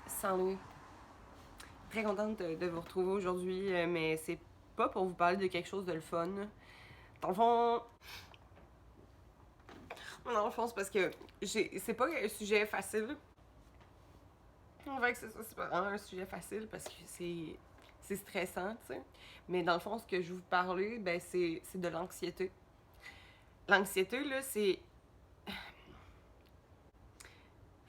Salut. Très contente de vous retrouver aujourd'hui, mais c'est pas pour vous parler de quelque chose de le fun. Dans le fond. Dans le fond, c'est parce que c'est pas un sujet facile. En fait, c'est pas vraiment un sujet facile parce que c'est stressant, tu sais. Mais dans le fond, ce que je veux vous parler, ben, c'est de l'anxiété. L'anxiété, là, c'est.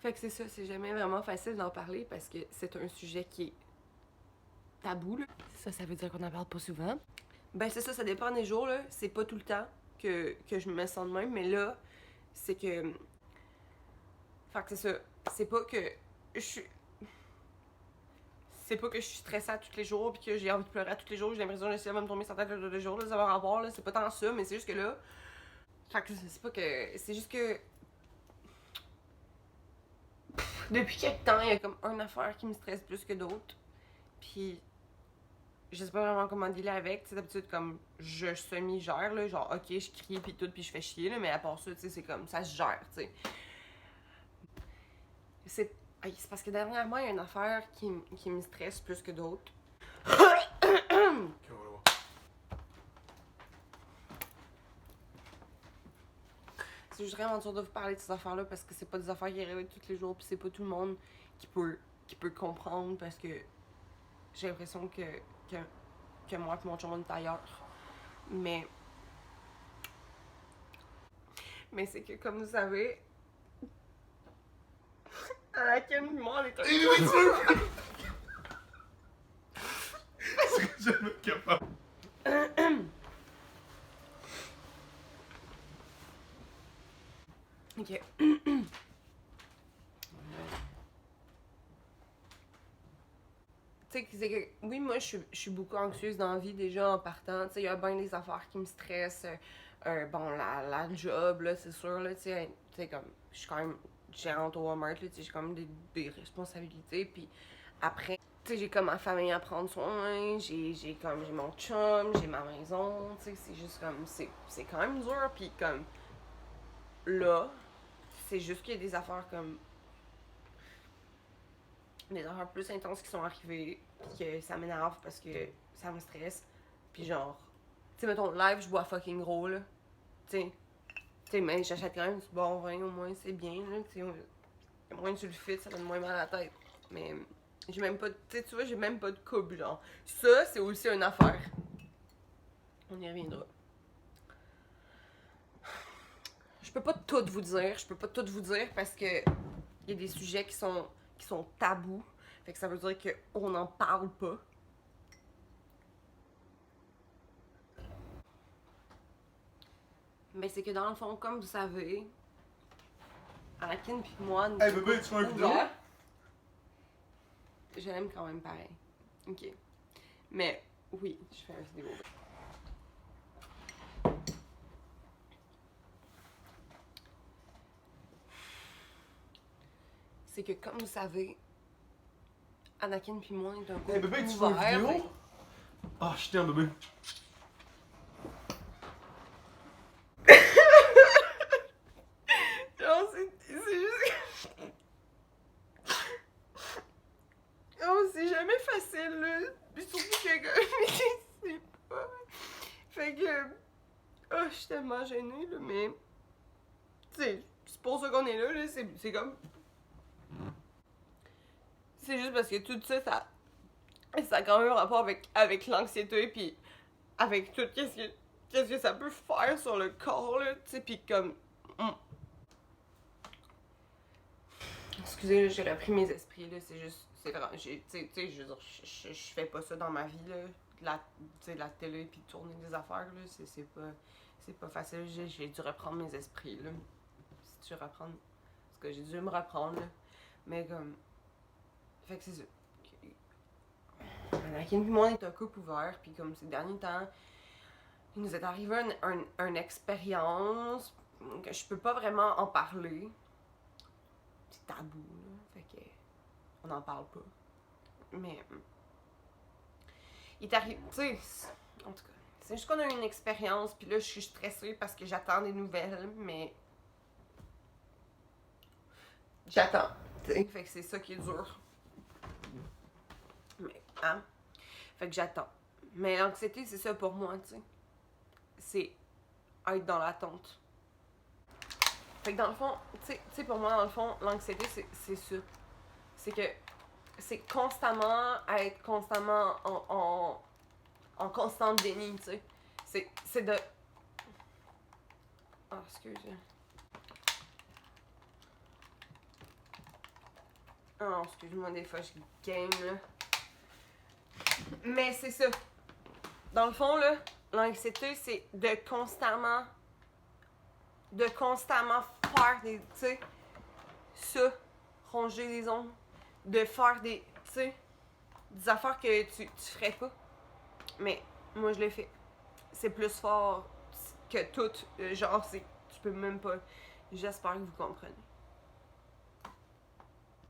Fait que c'est ça, c'est jamais vraiment facile d'en parler parce que c'est un sujet qui est tabou, là. Ça veut dire qu'on n'en parle pas souvent. Ben c'est ça, ça dépend des jours, là. C'est pas tout le temps que je me sens de même, mais là, c'est que. Fait que c'est ça. C'est pas que je suis. C'est pas que je suis stressée à tous les jours pis que j'ai envie de pleurer à tous les jours, j'ai l'impression que le ciel va me tomber sur la tête tous les jours, là, ça va rapport, là. C'est pas tant ça, mais c'est juste que là. Fait que c'est pas que. C'est juste que. Depuis quelque temps, il y a comme une affaire qui me stresse plus que d'autres. Puis je sais pas vraiment comment dealer avec. Tu sais, d'habitude, comme je semi-gère, là, genre, ok, je crie pis tout, pis je fais chier, là, mais à part ça, tu sais, c'est comme ça se gère, tu sais. C'est parce que dernièrement, il y a une affaire qui me stresse plus que d'autres. C'est juste vraiment dur de vous parler de ces affaires-là parce que c'est pas des affaires qui arrivent tous les jours, pis c'est pas tout le monde qui peut comprendre parce que j'ai l'impression que moi et mon chum on est ailleurs. Mais. Mais c'est que, comme vous savez, Anakin, moi, on est un. C'est jamais capable. Ok. Tu sais, c'est que, oui, moi, je suis beaucoup anxieuse dans la vie déjà en partant. Tu sais, il y a bien des affaires qui me stressent. Bon, la job, là, c'est sûr, là, tu sais, comme, je suis quand même gérante au Walmart, là, tu sais, j'ai quand même des responsabilités. Puis après, tu sais, j'ai comme ma famille à prendre soin, j'ai mon chum, j'ai ma maison, tu sais, c'est juste comme, c'est quand même dur. Puis comme, là, c'est juste qu'il y a des affaires comme des affaires plus intenses qui sont arrivées, pis que ça m'énerve parce que ça me stresse. Puis genre, tu sais, mettons, live, je bois fucking gros, là. Tu sais, mais j'achète quand même du bon vin, au moins, c'est bien, là. Tu sais, au moins, tu le fais, ça donne moins mal à la tête. Mais j'ai même pas, tu sais, tu vois, j'ai même pas de couple, genre. Ça, c'est aussi une affaire. On y reviendra. Je peux pas tout vous dire, parce que il y a des sujets qui sont tabous. Fait que ça veut dire qu'on n'en parle pas. Mais c'est que dans le fond, comme vous savez, Anakin pis moi, nous. Hey bébé, tu fais une vidéo? Je l'aime quand même pareil. Ok. Mais oui, je fais une vidéo. C'est que comme vous savez, Anakin pis moi, est un couple Hey bébé, tu fais une ouvert. vidéo? Ah, je tiens bébé. Genre, c'est juste. Oh, c'est jamais facile, là. Pis surtout que, c'est pas. Fait que. Oh, je suis tellement gênée, là, mais. Tu sais, c'est pour ça qu'on est là, c'est comme. C'est juste parce que tout ça, ça a quand même un rapport avec l'anxiété, puis avec tout qu'est-ce que ça peut faire sur le corps, là, tu sais, puis comme. Excusez, j'ai repris mes esprits, là, c'est juste. C'est vraiment. Tu sais, je veux dire, je fais pas ça dans ma vie, là. La télé, puis tourner des affaires, là, c'est pas facile. J'ai dû reprendre mes esprits, là. Si tu reprendre. Parce que j'ai dû me reprendre, là. Mais comme. Fait que c'est ça. Anakin et moi, on est un couple ouvert, puis comme ces derniers temps, il nous est arrivé une expérience que je peux pas vraiment en parler. C'est tabou, là. Fait que. On n'en parle pas. Mais. Il est arrivé. Tu sais. En tout cas. C'est juste qu'on a eu une expérience, puis là, je suis stressée parce que j'attends des nouvelles, mais. J'attends. T'sais. Fait que c'est ça qui est dur. Hein? Fait que j'attends. Mais l'anxiété, c'est ça pour moi, tu sais. C'est être dans l'attente. Fait que dans le fond, tu sais, pour moi, dans le fond, l'anxiété, c'est ça. C'est que c'est constamment être constamment en constant déni, tu sais. C'est de... Ah, excusez. Oh, excuse-moi, des fois, je game, là. Mais c'est ça. Dans le fond, là, l'anxiété, c'est de constamment faire des, tu sais, ça, ronger les ongles, de faire des, tu sais, des affaires que tu ferais pas. Mais moi, je le fais. C'est plus fort que tout. Genre, c'est, tu peux même pas. J'espère que vous comprenez.